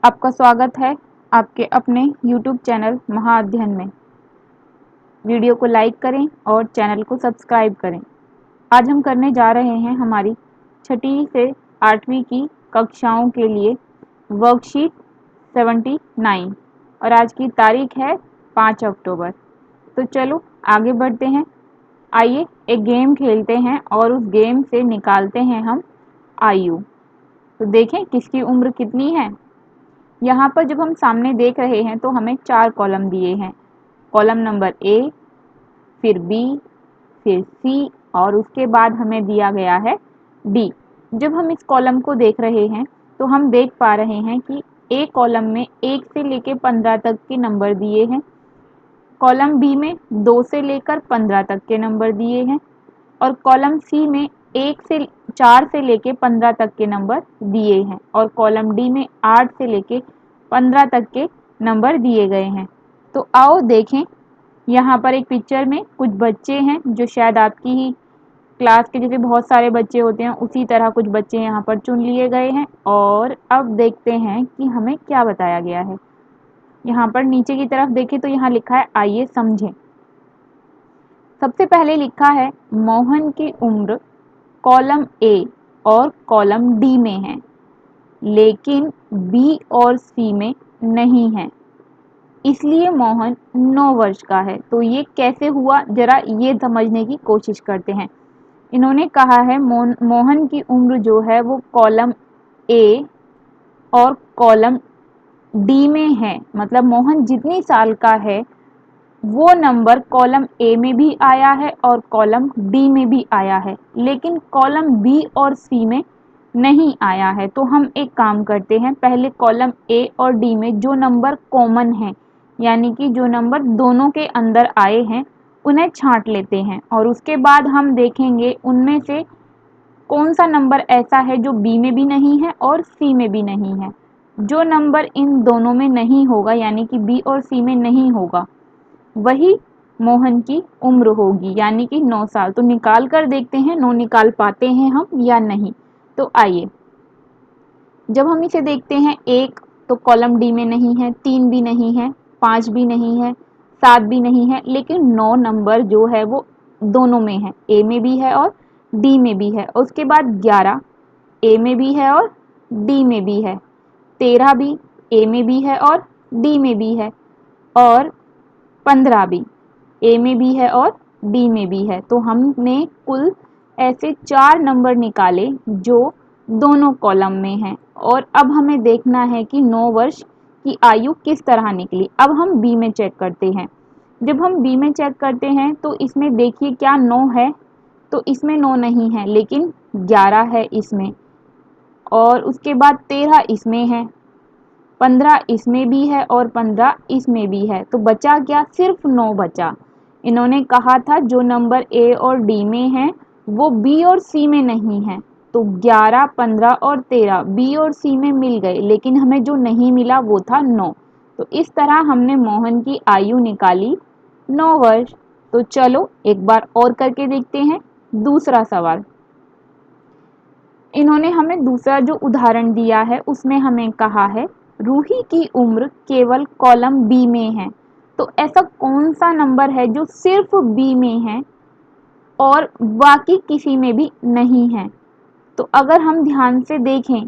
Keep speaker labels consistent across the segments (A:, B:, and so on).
A: आपका स्वागत है आपके अपने YouTube चैनल महाअध्ययन में। वीडियो को लाइक करें और चैनल को सब्सक्राइब करें। आज हम करने जा रहे हैं हमारी 6ठी से 8वीं की कक्षाओं के लिए वर्कशीट 79 और आज की तारीख है 5 अक्टूबर। तो चलो आगे बढ़ते हैं। आइए एक गेम खेलते हैं और उस गेम से निकालते हैं हम आयु। तो देखें किसकी उम्र कितनी है। यहाँ पर जब हम सामने देख रहे हैं तो हमें 4 कॉलम दिए हैं। कॉलम नंबर ए, फिर बी, फिर सी और उसके बाद हमें दिया गया है डी। जब हम इस कॉलम को देख रहे हैं तो हम देख पा रहे हैं कि ए कॉलम में 1 से लेकर 15 तक के नंबर दिए हैं। कॉलम बी में 2 से लेकर 15 तक के नंबर दिए हैं और कॉलम सी में 4 से लेके 15 तक के नंबर दिए हैं और कॉलम डी में 8 से लेके 15 तक के नंबर दिए गए हैं। तो आओ देखें, यहाँ पर एक पिक्चर में कुछ बच्चे हैं जो शायद आपकी ही क्लास के जैसे बहुत सारे बच्चे होते हैं उसी तरह कुछ बच्चे यहाँ पर चुन लिए गए हैं। और अब देखते हैं कि हमें क्या बताया गया है। यहाँ पर नीचे की तरफ देखें तो यहाँ लिखा है आइए समझें। सबसे पहले लिखा है मोहन की उम्र कॉलम ए और कॉलम डी में है लेकिन बी और सी में नहीं है, इसलिए मोहन 9 वर्ष का है। तो ये कैसे हुआ, जरा ये समझने की कोशिश करते हैं। इन्होंने कहा है मोहन की उम्र जो है वो कॉलम ए और कॉलम डी में है, मतलब मोहन जितनी साल का है वो नंबर कॉलम ए में भी आया है और कॉलम डी में भी आया है, लेकिन कॉलम बी और सी में नहीं आया है। तो हम एक काम करते हैं, पहले कॉलम ए और डी में जो नंबर कॉमन है यानी कि जो नंबर दोनों के अंदर आए हैं उन्हें छांट लेते हैं और उसके बाद हम देखेंगे उनमें से कौन सा नंबर ऐसा है जो बी में भी नहीं है और सी में भी नहीं है। जो नंबर इन दोनों में नहीं होगा यानी कि बी और सी में नहीं होगा वही मोहन की उम्र होगी, यानी कि 9 साल। तो निकाल कर देखते हैं 9 निकाल पाते हैं हम या नहीं। तो आइए, जब हम इसे देखते हैं 1 तो कॉलम डी में नहीं है, 3 भी नहीं है, 5 भी नहीं है, 7 भी नहीं है, लेकिन 9 नंबर जो है वो दोनों में है, ए में भी है और डी में भी है। उसके बाद 11 ए में भी है और डी में भी है, 13 भी ए में भी है और डी में भी है और 15 भी ए में भी है और डी में भी है। तो हमने कुल ऐसे 4 नंबर निकाले जो दोनों कॉलम में हैं और अब हमें देखना है कि 9 वर्ष की आयु किस तरह निकली। अब हम बी में चेक करते हैं। जब हम बी में चेक करते हैं तो इसमें देखिए क्या 9 है, तो इसमें 9 नहीं है लेकिन 11 है इसमें और उसके बाद 13 इसमें है, 15 इसमें भी है और 15 इसमें भी है। तो बचा क्या, सिर्फ 9 बचा। इन्होंने कहा था जो नंबर ए और डी में है वो बी और सी में नहीं है। तो 11, 15 और 13 बी और सी में मिल गए, लेकिन हमें जो नहीं मिला वो था 9। तो इस तरह हमने मोहन की आयु निकाली 9 वर्ष। तो चलो एक बार और करके देखते हैं दूसरा सवाल। इन्होंने हमें दूसरा जो उदाहरण दिया है उसमें हमें कहा है रूही की उम्र केवल कॉलम बी में है। तो ऐसा कौन सा नंबर है जो सिर्फ बी में है और बाकी किसी में भी नहीं है। तो अगर हम ध्यान से देखें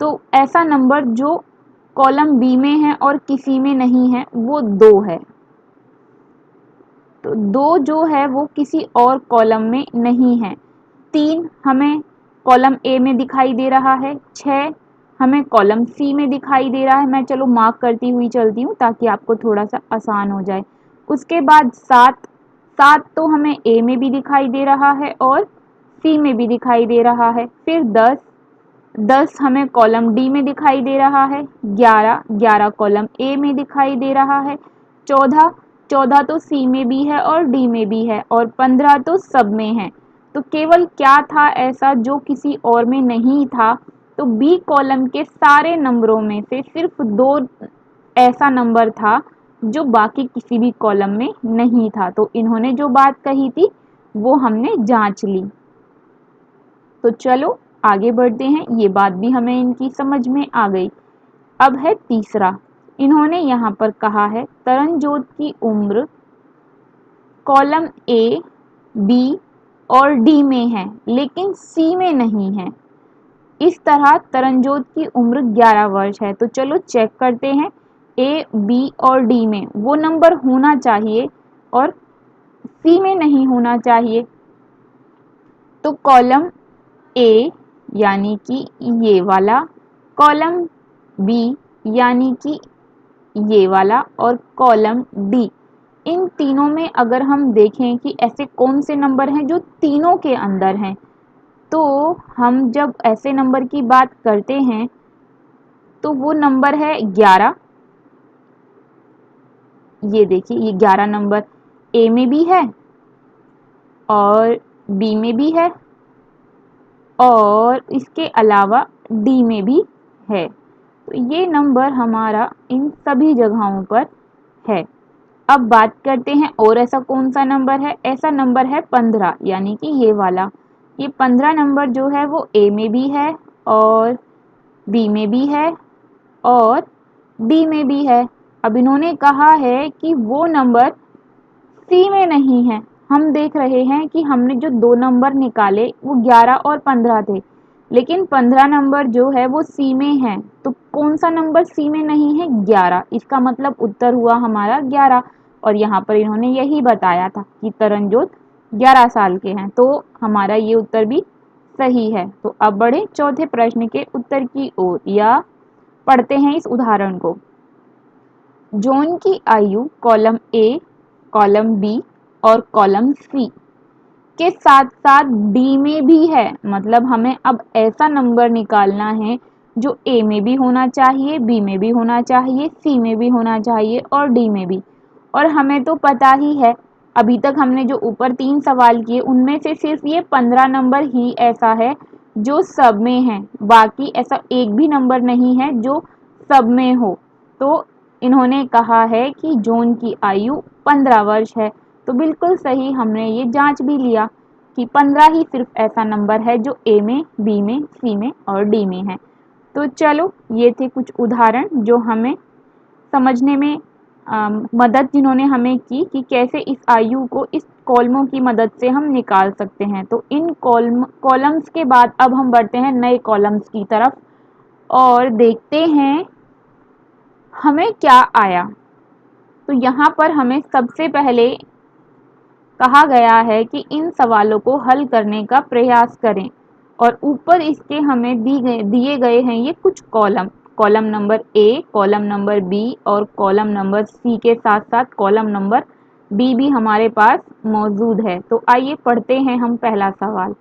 A: तो ऐसा नंबर जो कॉलम बी में है और किसी में नहीं है वो 2 है। तो 2 जो है वो किसी और कॉलम में नहीं है। 3 हमें कॉलम ए में दिखाई दे रहा है, 6 हमें कॉलम सी में दिखाई दे रहा है। मैं चलो मार्क करती हुई चलती हूँ ताकि आपको थोड़ा सा आसान हो जाए। उसके बाद 7 तो हमें ए में भी दिखाई दे रहा है और सी में भी दिखाई दे रहा है। फिर 10 हमें कॉलम डी में दिखाई दे रहा है, 11 कॉलम ए में दिखाई दे रहा है, 14 तो सी में भी है और डी में भी है और 15 तो सब में है। तो केवल क्या था ऐसा जो किसी और में नहीं था। तो बी कॉलम के सारे नंबरों में से सिर्फ 2 ऐसा नंबर था जो बाकी किसी भी कॉलम में नहीं था। तो इन्होंने जो बात कही थी वो हमने जांच ली। तो चलो आगे बढ़ते हैं, ये बात भी हमें इनकी समझ में आ गई। अब है तीसरा। इन्होंने यहाँ पर कहा है तरनजोत की उम्र कॉलम ए, बी और डी में है लेकिन सी में नहीं है। इस तरह तरनजोत की उम्र 11 वर्ष है। तो चलो चेक करते हैं ए, बी और डी में वो नंबर होना चाहिए और सी में नहीं होना चाहिए। तो कॉलम ए यानी कि ये वाला, कॉलम बी यानी कि ये वाला और कॉलम डी, इन तीनों में अगर हम देखें कि ऐसे कौन से नंबर हैं जो तीनों के अंदर हैं, तो हम जब ऐसे नंबर की बात करते हैं तो वो नंबर है 11। ये देखिए ये 11 नंबर ए में भी है और बी में भी है और इसके अलावा डी में भी है। तो ये नंबर हमारा इन सभी जगहों पर है। अब बात करते हैं और ऐसा कौन सा नंबर है। ऐसा नंबर है 15 यानी कि ये वाला। ये 15 नंबर जो है वो ए में भी है और बी में भी है और डी में भी है। अब इन्होंने कहा है कि वो नंबर सी में नहीं है। हम देख रहे हैं कि हमने जो दो नंबर निकाले वो 11 और 15 थे, लेकिन 15 नंबर जो है वो सी में है। तो कौन सा नंबर सी में नहीं है? 11। इसका मतलब उत्तर हुआ हमारा 11। और यहाँ पर इन्होंने यही बताया था कि तरनजोत 11 साल के हैं, तो हमारा ये उत्तर भी सही है। तो अब बढ़े चौथे प्रश्न के उत्तर की ओर, या पढ़ते हैं इस उदाहरण को। जॉन की आयु कॉलम ए, कॉलम बी और कॉलम सी के साथ साथ डी में भी है। मतलब हमें अब ऐसा नंबर निकालना है जो ए में भी होना चाहिए, बी में भी होना चाहिए, सी में भी होना चाहिए और डी में भी। और हमें तो पता ही है, अभी तक हमने जो ऊपर 3 सवाल किए उनमें से सिर्फ ये 15 नंबर ही ऐसा है जो सब में है, बाकी ऐसा एक भी नंबर नहीं है जो सब में हो। तो इन्होंने कहा है कि जॉन की आयु 15 वर्ष है। तो बिल्कुल सही, हमने ये जांच भी लिया कि 15 ही सिर्फ ऐसा नंबर है जो ए में, बी में, सी में और डी में है। तो चलो ये थे कुछ उदाहरण जो हमें समझने में मदद जिन्होंने हमें की कि कैसे इस आयु को इस कॉलमों की मदद से हम निकाल सकते हैं। तो इन कॉलम्स के बाद अब हम बढ़ते हैं नए कॉलम्स की तरफ और देखते हैं हमें क्या आया। तो यहाँ पर हमें सबसे पहले कहा गया है कि इन सवालों को हल करने का प्रयास करें और ऊपर इसके हमें दिए गए हैं ये कुछ column. Column number A, column number B और कॉलम नंबर सी के साथ साथ कॉलम नंबर डी भी हमारे पास मौजूद है। तो आइए पढ़ते हैं हम पहला सवाल।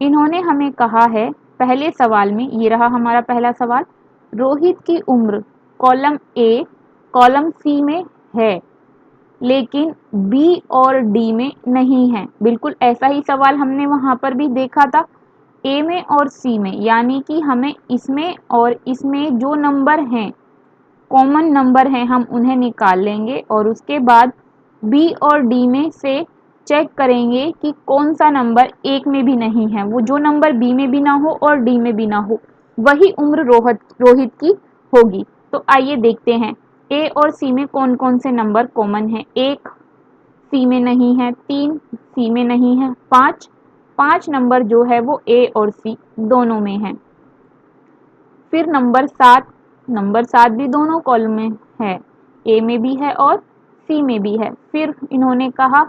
A: इन्होंने हमें कहा है पहले सवाल में, ये रहा हमारा पहला सवाल, रोहित की उम्र कॉलम ए, कॉलम सी में है लेकिन बी और डी में नहीं है। बिल्कुल ऐसा ही सवाल हमने वहां पर भी देखा था, ए में और सी में, यानी कि हमें इसमें और इसमें जो नंबर हैं, कॉमन नंबर हैं, हम उन्हें निकाल लेंगे और उसके बाद बी और डी में से चेक करेंगे कि कौन सा नंबर एक में भी नहीं है। वो जो नंबर बी में भी ना हो और डी में भी ना हो, वही उम्र रोहित की होगी। तो आइए देखते हैं ए और सी में कौन कौन से नंबर कॉमन है। 1 सी में नहीं है, 3 सी में नहीं है, 5 नंबर जो है वो ए और सी दोनों में है। फिर नंबर 7 भी दोनों कॉलम में है, ए में भी है और सी में भी है। फिर इन्होंने कहा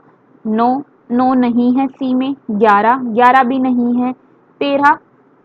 A: 9 नहीं है सी में, 11 भी नहीं है,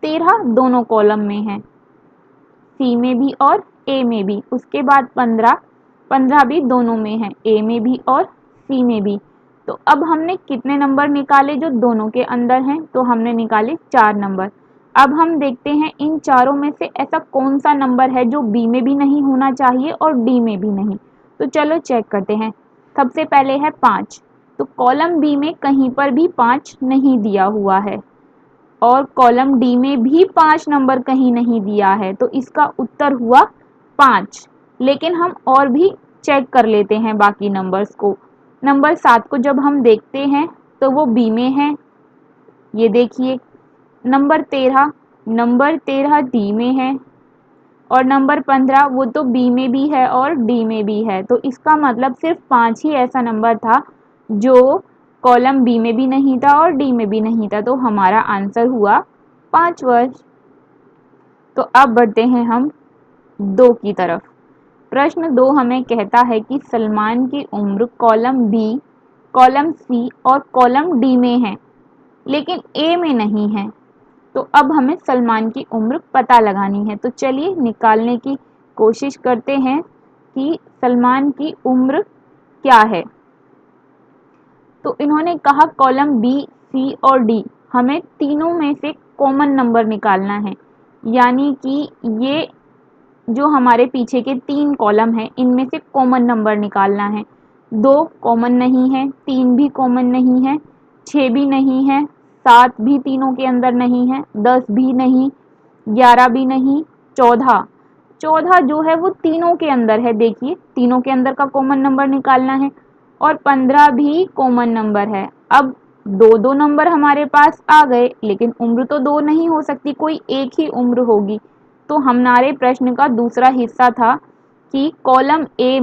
A: 13 दोनों कॉलम में है, सी में भी और ए में भी। उसके बाद 15 भी दोनों में है, ए में भी और सी में भी। तो अब हमने कितने नंबर निकाले जो दोनों के अंदर हैं? तो हमने निकाले 4 नंबर। अब हम देखते हैं इन चारों में से ऐसा कौन सा नंबर है जो बी में भी नहीं होना चाहिए और डी में भी नहीं। तो चलो चेक करते हैं। सबसे पहले है 5। तो कॉलम बी में कहीं पर भी 5 नहीं दिया हुआ है और कॉलम डी में भी 5 नंबर कहीं नहीं दिया है, तो इसका उत्तर हुआ 5। लेकिन हम और भी चेक कर लेते हैं बाकी नंबर्स को। नंबर 7 को जब हम देखते हैं तो वो बी में है, ये देखिए। नंबर 13 डी में है। और नंबर 15 वो तो बी में भी है और डी में भी है। तो इसका मतलब सिर्फ 5 ही ऐसा नंबर था जो कॉलम बी में भी नहीं था और डी में भी नहीं था। तो हमारा आंसर हुआ 5 वर्ष। तो अब बढ़ते हैं हम 2 की तरफ। प्रश्न 2 हमें कहता है कि सलमान की उम्र कॉलम बी, कॉलम सी और कॉलम डी में है, लेकिन ए में नहीं है। तो अब हमें सलमान की उम्र पता लगानी है। तो चलिए निकालने की कोशिश करते हैं कि सलमान की उम्र क्या है। तो इन्होंने कहा कॉलम बी, सी और डी, हमें तीनों में से कॉमन नंबर निकालना है। यानी कि ये जो हमारे पीछे के 3 कॉलम हैं इनमें से कॉमन नंबर निकालना है। 2 कॉमन नहीं है, 3 भी कॉमन नहीं है, 6 भी नहीं है, 7 भी तीनों के अंदर नहीं है, 10 भी नहीं, 11 भी नहीं, 14 14 जो है वो तीनों के अंदर है। देखिए तीनों के अंदर का कॉमन नंबर निकालना है। और 15 भी कॉमन नंबर है। अब दो दो नंबर हमारे पास आ गए, लेकिन उम्र तो 2 नहीं हो सकती, कोई एक ही उम्र होगी। तो हमारे प्रश्न का दूसरा हिस्सा था कि कॉलम ए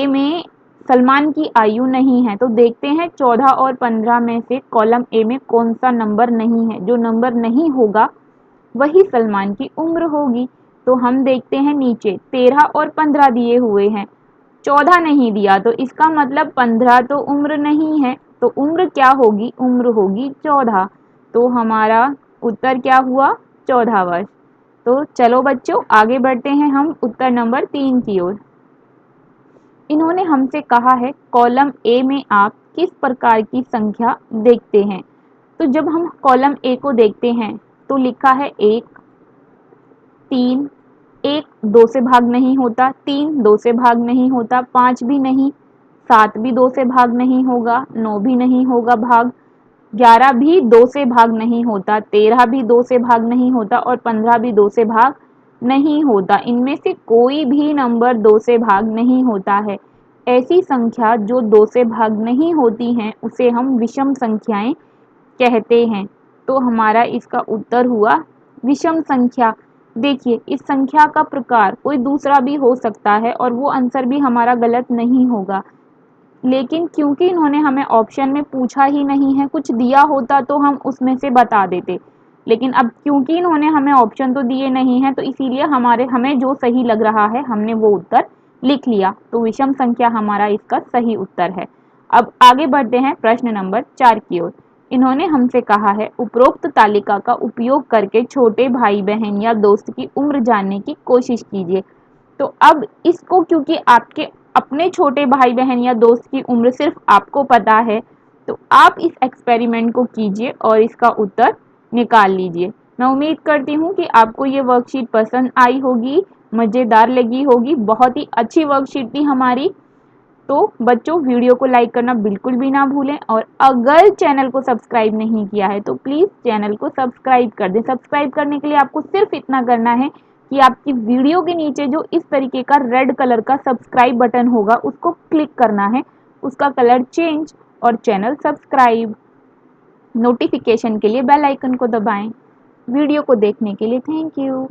A: में सलमान की आयु नहीं है। तो देखते हैं 14 और 15 में से कॉलम ए में कौन सा नंबर नहीं है। जो नंबर नहीं होगा वही सलमान की उम्र होगी। तो हम देखते हैं नीचे 13 और 15 दिए हुए हैं, 14 नहीं दिया, तो इसका मतलब 15 तो उम्र नहीं है। तो उम्र क्या होगी? उम्र होगी 14। तो हमारा उत्तर क्या हुआ? 14 वर्ष। तो चलो बच्चों आगे बढ़ते हैं हम उत्तर नंबर 3 की ओर। इन्होंने हमसे कहा है कॉलम ए में आप किस प्रकार की संख्या देखते हैं। तो जब हम कॉलम ए को देखते हैं तो लिखा है 1, 3, 1 2 से भाग नहीं होता, 3 2 से भाग नहीं होता, 5 भी नहीं, 7 भी 2 से भाग नहीं होगा, 9 भी नहीं होगा भाग, 11 भी 2 से भाग नहीं होता, 13 भी 2 से भाग नहीं होता और 15 भी 2 से भाग नहीं होता। इनमें से कोई भी नंबर 2 से भाग नहीं होता है। ऐसी संख्या जो 2 से भाग नहीं होती हैं उसे हम विषम संख्याएं कहते हैं। तो हमारा इसका उत्तर हुआ विषम संख्या। देखिए इस संख्या का प्रकार कोई दूसरा भी हो सकता है और वो आंसर भी हमारा गलत नहीं होगा, लेकिन क्योंकि इन्होंने हमें ऑप्शन में पूछा ही नहीं है, कुछ दिया होता तो हम उसमें से बता देते, लेकिन अब क्योंकि इन्होंने हमें ऑप्शन तो दिए नहीं है तो इसीलिए हमें जो सही लग रहा है हमने वो उत्तर लिख लिया। तो विषम संख्या हमारा इसका सही उत्तर है। अब आगे बढ़ते हैं प्रश्न नंबर 4 की ओर। इन्होंने हमसे कहा है उपरोक्त तालिका का उपयोग करके छोटे भाई बहन या दोस्त की उम्र जानने की कोशिश कीजिए। तो अब इसको क्योंकि आपके अपने छोटे भाई बहन या दोस्त की उम्र सिर्फ आपको पता है, तो आप इस एक्सपेरिमेंट को कीजिए और इसका उत्तर निकाल लीजिए। मैं उम्मीद करती हूँ कि आपको ये वर्कशीट पसंद आई होगी, मज़ेदार लगी होगी। बहुत ही अच्छी वर्कशीट थी हमारी। तो बच्चों वीडियो को लाइक करना बिल्कुल भी ना भूलें और अगर चैनल को सब्सक्राइब नहीं किया है तो प्लीज़ चैनल को सब्सक्राइब कर दें। सब्सक्राइब करने के लिए आपको सिर्फ इतना करना है कि आपकी वीडियो के नीचे जो इस तरीके का रेड कलर का सब्सक्राइब बटन होगा उसको क्लिक करना है, उसका कलर चेंज और चैनल सब्सक्राइब। नोटिफिकेशन के लिए बेल आइकन को दबाएं। वीडियो को देखने के लिए थैंक यू।